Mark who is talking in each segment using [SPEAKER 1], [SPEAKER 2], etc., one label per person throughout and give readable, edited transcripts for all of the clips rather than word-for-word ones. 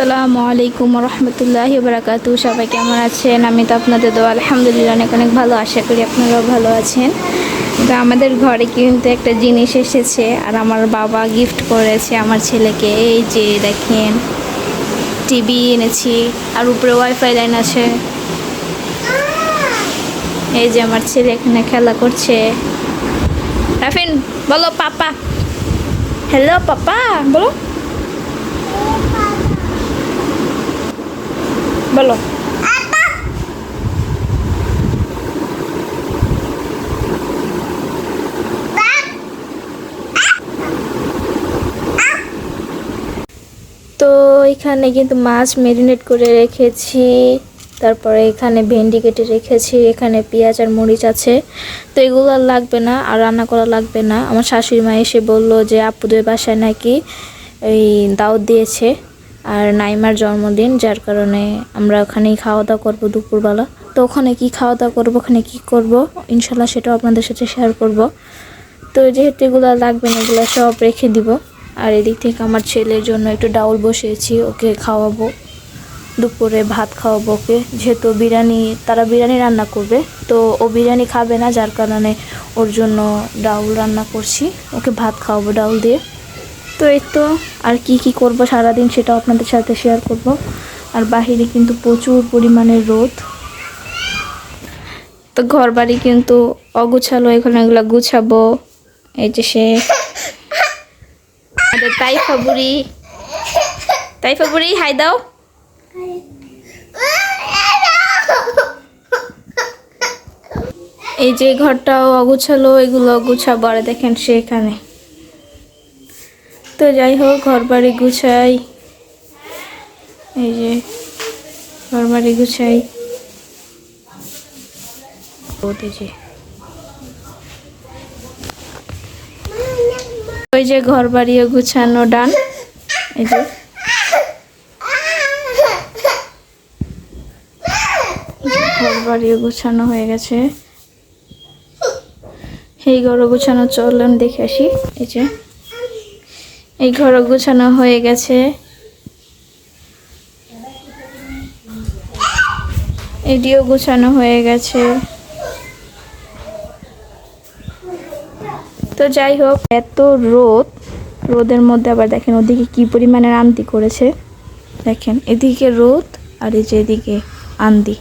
[SPEAKER 1] আসসালামু আলাইকুম রহমতুল্লাহি বারাকাতু। সবাই কেমন আছেন? আমি তো আপনাদের দোয়া আলহামদুলিল্লাহ অনেক অনেক ভালো, আশা করি আপনারাও ভালো আছেন। তো আমাদের ঘরে কিন্তু একটা জিনিস এসেছে, আর আমার বাবা গিফট করেছে আমার ছেলেকে। এই যে দেখেন, টিভি এনেছি, আর উপরে ওয়াইফাই লাইন আছে। এই যে আমার ছেলে এখানে খেলা করছে। রাফিন বলো পাপা, হ্যালো পাপা বলো, বলো। তো এখানে কিন্তু মাছ ম্যারিনেট করে রেখেছি, তারপরে এখানে ভেন্ডি কেটে রেখেছি, এখানে পেঁয়াজ আর মরিচ আছে। তো এগুলো আর লাগবে না, আর রান্না করা লাগবে না। আমার শাশুড়ি মা এসে বললো যে আপুদের বাসায় নাকি এই দাওয়াত দিয়েছে, আর নাইমার জন্মদিন, যার কারণে আমরা ওখানেই খাওয়া দাওয়া করবো দুপুরবেলা। তো ওখানে কি খাওয়া দাওয়া করবো, ওখানে কি করব ইনশাল্লাহ সেটাও আপনাদের সাথে শেয়ার করব। তো যেহেতু এগুলো লাগবে না, এগুলো সব রেখে দিব। আর এদিক থেকে আমার ছেলের জন্য একটু ডাউল বসিয়েছি, ওকে খাওয়াবো, দুপুরে ভাত খাওয়াবো ওকে, যেহেতু তারা বিরিয়ানি রান্না করবে। তো ও বিরিয়ানি খাবে না, যার কারণে ওর জন্য ডাউল রান্না করছি, ওকে ভাত খাওয়াবো ডাউল দিয়ে। তো এই তো, আর কি করব সারাদিন সেটাও আপনাদের সাথে শেয়ার করব। আর বাহিরে কিন্তু প্রচুর পরিমাণে রোদ। তো ঘর বাড়ি কিন্তু অগুছালো, এখানে এগুলো গুছাবো। এই যে সে তাইফা বুড়ি হাই দাও। এই যে ঘরটাও অগুছালো, এগুলো গুছাবো। আর দেখেন সে এখানে। তো যাই হোক, ঘর বাড়ি গুছাই, এই যে ঘর বাড়ি গুছাই। ওই যে ঘর বাড়িও গুছানো ডান। এই যে ঘর বাড়িও গুছানো হয়ে গেছে, এই ঘরও গুছানো, চললাম দেখে আসি। এই যে এই ঘরও গুছানো হয়ে গেছে, এটিও গুছানো হয়ে গেছে। তো যাই হোক, এত রোদের মধ্যে আবার দেখেন ওদিকে কি পরিমাণে আন্দি করেছে। দেখেন এদিকে রোদ, আর এই যে এদিকে আন্দি,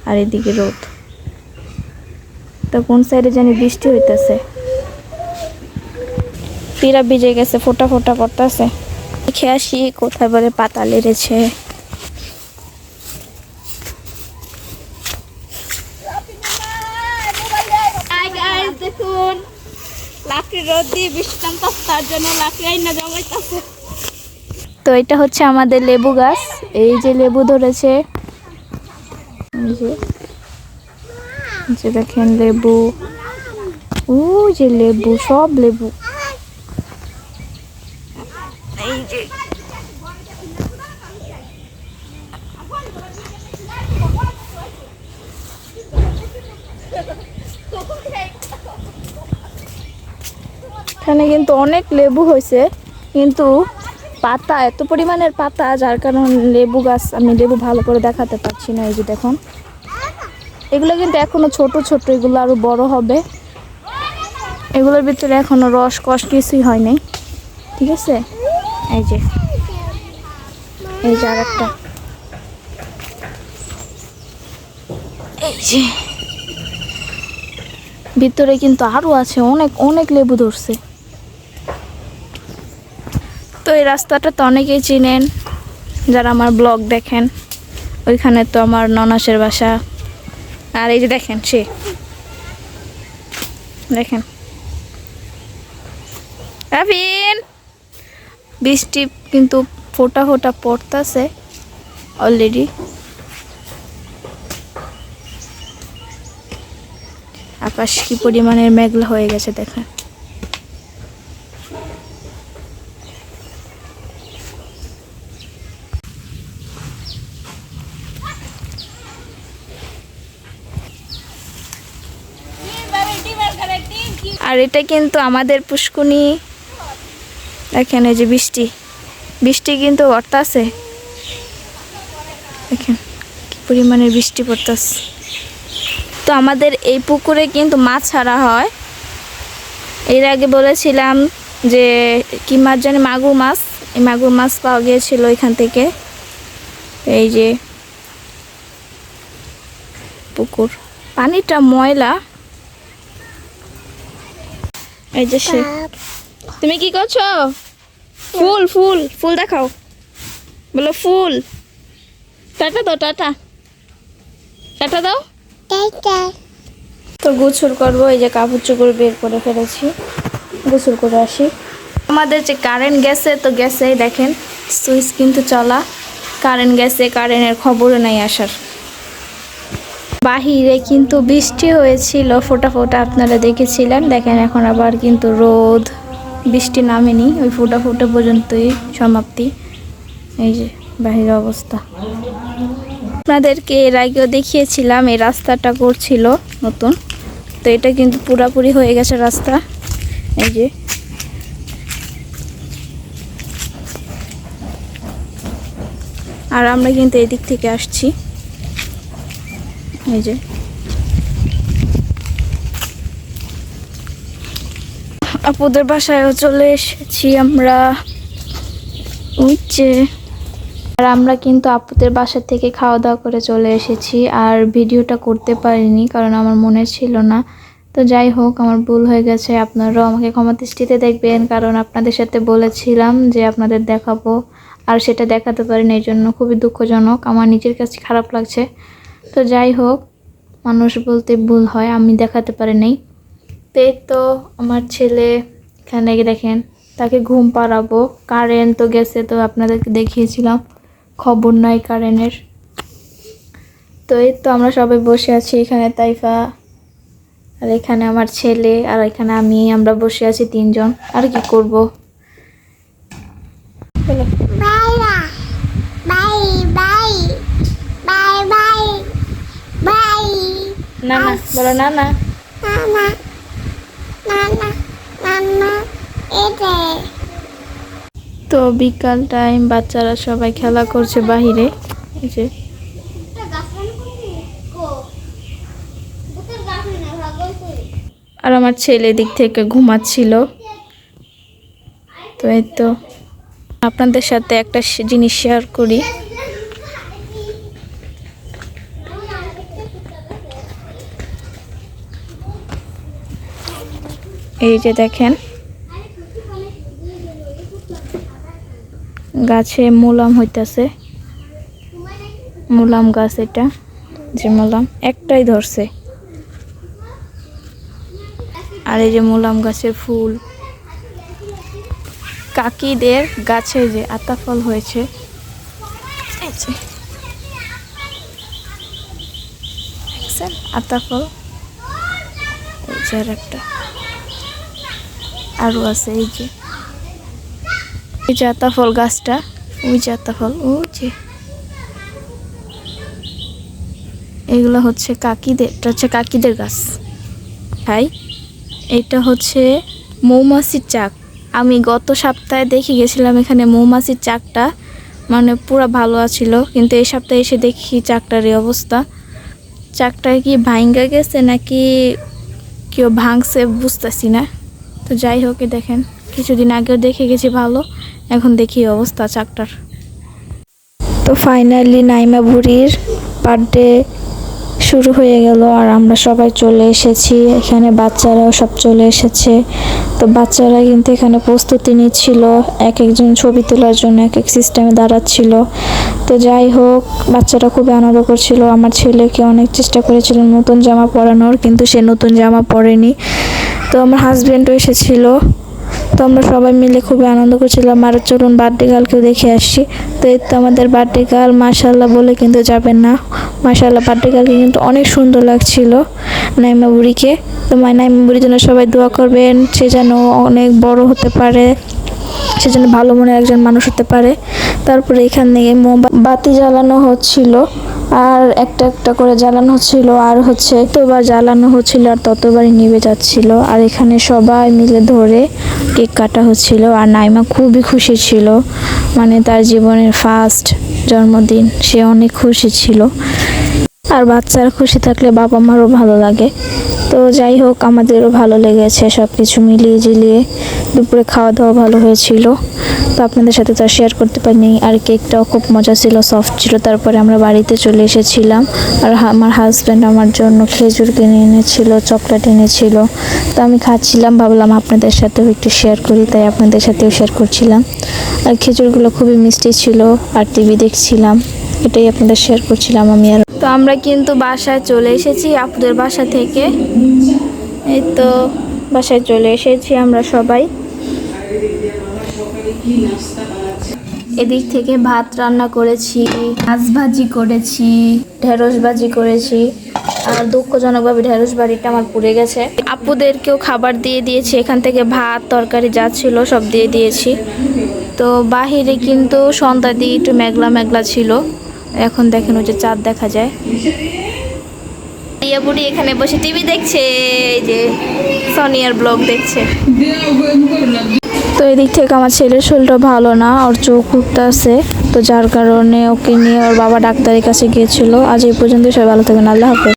[SPEAKER 1] আর এদিকে রোদ। তো কোন সাইডে জানি বৃষ্টি হইতেছে, পিরা ভিজে গেছে, ফোটা ফোটা পড়তেছে। দেখে আসি কোথায় বলে পাতা লেড়েছে। দেখুন লাকড়ি রোদ দিয়ে বৃষ্টি, তার জন্য লাকড়ি আইনা জমাইতেছে। তো এটা হচ্ছে আমাদের লেবু গাছ, এই যে লেবু ধরেছে, যে দেখেন লেবু, ও যে লেবু, সব লেবু। এই যে এখানে কিন্তু অনেক লেবু হয়েছে, কিন্তু পাতা, এত পরিমাণের পাতা, যার কারণে লেবু গাছ আমি লেবু ভালো করে দেখাতে পারছি না। এই যে দেখুন, এগুলো কিন্তু এখনো ছোট ছোট, এগুলো আরো বড় হবে। এগুলোর ভিতরে এখনো রস কষ কিছুই হয়নি, ঠিক আছে। এই যে আর একটা, এই যে ভিতরে কিন্তু আরো আছে, অনেক অনেক লেবু ধরছে। তো এই রাস্তাটা তো অনেকেই চিনেন যারা আমার ব্লগ দেখেন, ওইখানে তো আমার ননাসের বাসা। আর এই যে দেখেন সে, দেখেন রাফিন, বৃষ্টি কিন্তু ফোটা ফোটা পড়তেছে অলরেডি। আকাশ কি পরিমাণের মেঘলা হয়ে গেছে দেখেন। আর এটা কিন্তু আমাদের পুষ্কুনি। দেখেন এই যে বৃষ্টি কিন্তু পড়তাছে, দেখেন কি পরিমাণের বৃষ্টি পড়তেছে। তো আমাদের এই পুকুরে কিন্তু মাছ ছাড়া হয়। এর আগে বলেছিলাম যে কি মাছ জানি, মাগুর মাছ। এই মাগুর মাছ পাওয়া গিয়েছিল এখান থেকে। এই যে পুকুর, পানিটা ময়লা। এই যে সে, তুমি কি করছো? ফুল ফুল ফুল দেখাও, বলো ফুল। টাটা দাও, টাটা টাটা দাও। তো গোসল করবো, এই যে কাপড় চোপড় বের করে ফেলেছি, গোসল করে আসি। আমাদের যে কারেন্ট গেছে, তো গ্যাসে দেখেন সুইচ কিন্তু চলা, কারেন্ট গেছে, কারেন্টের খবরও নাই আসার। বাহিরে কিন্তু বৃষ্টি হয়েছিল ফোঁটা ফোঁটা, আপনারা দেখেছিলেন। দেখেন এখন আবার কিন্তু রোদ, বৃষ্টি নামেনি, ওই ফোঁটা ফোঁটা পর্যন্তই সমাপ্তি। এই যে বাহিরের অবস্থা, আপনাদেরকে এর আগেও দেখিয়েছিলাম। এই রাস্তাটা করছিল নতুন, তো এটা কিন্তু পুরাপুরি হয়ে গেছে রাস্তা। এই যে আর আমরা কিন্তু এদিক থেকে আসছি। এই যে আপুদের বাসায়ও চলে এসেছি আমরা। উঠছে, আর আমরা কিন্তু আপুদের বাসা থেকে খাওয়া দাওয়া করে চলে এসেছি। আর ভিডিওটা করতে পারিনি কারণ আমার মনে ছিল না। তো যাই হোক, আমার ভুল হয়ে গেছে, আপনারাও আমাকে ক্ষমা দৃষ্টিতে দেখবেন। কারণ আপনাদের সাথে বলেছিলাম যে আপনাদের দেখাবো, আর সেটা দেখাতে পারিনি, এই জন্য খুবই দুঃখজনক, আমার নিজের কাছে খারাপ লাগছে। তো যাই হোক, মানুষ বলতে ভুল হয়, আমি দেখাতে পারি নাই। তো এই তো আমার ছেলে এখানে দেখেন, তাকে ঘুম পাড়াবো। কারেন্ট তো গেছে, তো আপনাদেরকে দেখিয়েছিলাম, খবর নাই কারেন্টের। তো এই তো আমরা সবাই বসে আছি এখানে, তাইফা আর এখানে আমার ছেলে, আর এখানে আমি, আমরা বসে আছি তিনজন। আর কি করব, না না বলো, না না। তো বিকাল টাইম, বাচ্চারা সবাই খেলা করছে বাহিরে। এই যে আর আমার ছেলে দিক থেকে ঘুমাচ্ছিল। তো এই তো আপনাদের সাথে একটা জিনিস শেয়ার করি। এই যে দেখেন, গাছে মুলাম হইতাছে, মুলাম গাছ, এটা যে মুলাম একটাই ধরছে। আর এই যে মুলাম গাছের ফুল, কাকিদের গাছে যে আতা ফল হয়েছে। এই যে আতা ফল, এই যে আর একটা আরো আছে। এই যে আতা ফল গাছটা, ওই যে আতা ফল, ওই যে এগুলো হচ্ছে কাকিদের, এটা হচ্ছে কাকিদের গাছ। ভাই এটা হচ্ছে মৌমাছির চাক। আমি গত সপ্তাহে দেখে গেছিলাম এখানে মৌমাছির চাকটা, মানে পুরো ভালো আছিল, কিন্তু এই সপ্তাহে এসে দেখি চাকটার এই অবস্থা। চাকটা কি ভাঙ্গা গেছে নাকি কেউ ভাঙছে বুঝতেছি না। তো যাই হোক, দেখেন কিছুদিন আগেও দেখে গেছি ভালো, এখন দেখি অবস্থা চাকটার। তো ফাইনালি নাইমা বুড়ির বার্থডে শুরু হয়ে গেল, আর আমরা সবাই চলে এসেছি এখানে, বাচ্চারাও সব চলে এসেছে। তো বাচ্চারা কিন্তু এখানে প্রস্তুতি নিচ্ছিল, এক একজন ছবি তোলার জন্য এক এক সিস্টেমে দাঁড়াচ্ছিল। তো যাই হোক, বাচ্চারা খুবই আনন্দ করছিল। আমার ছেলেকে অনেক চেষ্টা করেছিল নতুন জামা পরানোর, কিন্তু সে নতুন জামা পরেনি। তো আমার হাজব্যান্ডও এসেছিল, তো আমরা সবাই মিলে খুবই আনন্দ করছিলাম। আর চলুন বার্থডে গার্লকেও দেখে আসছি। তো এই তো আমাদের বার্থডে গার্ল, মাশাআল্লাহ বলে কিন্তু যাবেন না, মাশাআল্লাহ বার্থডে গার্লকে কিন্তু অনেক সুন্দর লাগছিল নাইমা বুড়িকে। তো নাইমা বুড়ির জন্য সবাই দোয়া করবেন, সে যেন অনেক বড় হতে পারে, সে যেন ভালো মনের একজন মানুষ হতে পারে। তারপরে এখানে মোমবাতি জ্বালানো হচ্ছিল, আর একটা একটা করে জ্বালানো হচ্ছিল, আর হচ্ছে ততবার জ্বালানো হচ্ছিল আর ততবারই নিভে যাচ্ছিল। আর এখানে সবাই মিলে ধরে কেক কাটা হচ্ছিল। আর নাইমা খুবই খুশি ছিল, মানে তার জীবনের ফার্স্ট জন্মদিন, সে অনেক খুশি ছিল। আর বাচ্চারা খুশি থাকলে বাবা মারও ভালো লাগে। তো যাই হোক, আমাদেরও ভালো লেগেছে সব কিছু মিলিয়ে ঝিলিয়ে। দুপুরে খাওয়া দাওয়া ভালো হয়েছিল, তো আপনাদের সাথে তো শেয়ার করতে পারিনি। আর কেকটাও খুব মজা ছিল, সফট ছিল। তারপরে আমরা বাড়িতে চলে এসেছিলাম, আর আমার হাজব্যান্ড আমার জন্য খেজুর কিনে এনেছিল, চকলেট এনেছিল। তো আমি খাচ্ছিলাম, ভাবলাম আপনাদের সাথেও একটু শেয়ার করি, তাই আপনাদের সাথেও শেয়ার করছিলাম। আর খেজুরগুলো খুবই মিষ্টি ছিল। আর টিভি দেখছিলাম, এটাই আপনাদের শেয়ার করছিলাম আমি। আর তো আমরা কিন্তু বাসায় চলে এসেছি আপুদের বাসা থেকে। এই তো বাসায় চলে এসেছি আমরা সবাই। এদিক থেকে ভাত রান্না করেছি, মাছ ভাজি করেছি, ঢেঁড়স ভাজি করেছি। আর দুঃখজনকভাবে ঢেঁড়স বাড়িটা আমার পুড়ে গেছে। আপুদেরকেও খাবার দিয়ে দিয়েছি, এখান থেকে ভাত তরকারি যা ছিল সব দিয়ে দিয়েছি। তো বাহিরে কিন্তু সন্ধ্যার দিকে একটু মেঘলা মেঘলা ছিল, এখন দেখেন ওই যে চাঁদ দেখা যায়। ইয়া বুড়ি এখানে বসে টিভি দেখছে, এই যে সোনিয়ার ব্লগ দেখছে। তো এদিক থেকে আমার ছেলের শরীরটা ভালো না, ওর চোখ ঘুরতেছে, তো যার কারণে ওকে নিয়ে ওর বাবা ডাক্তারের কাছে গিয়েছিল। আজ এই পর্যন্ত, সবাই ভালো থাকবেন, আল্লাহ হাফেজ।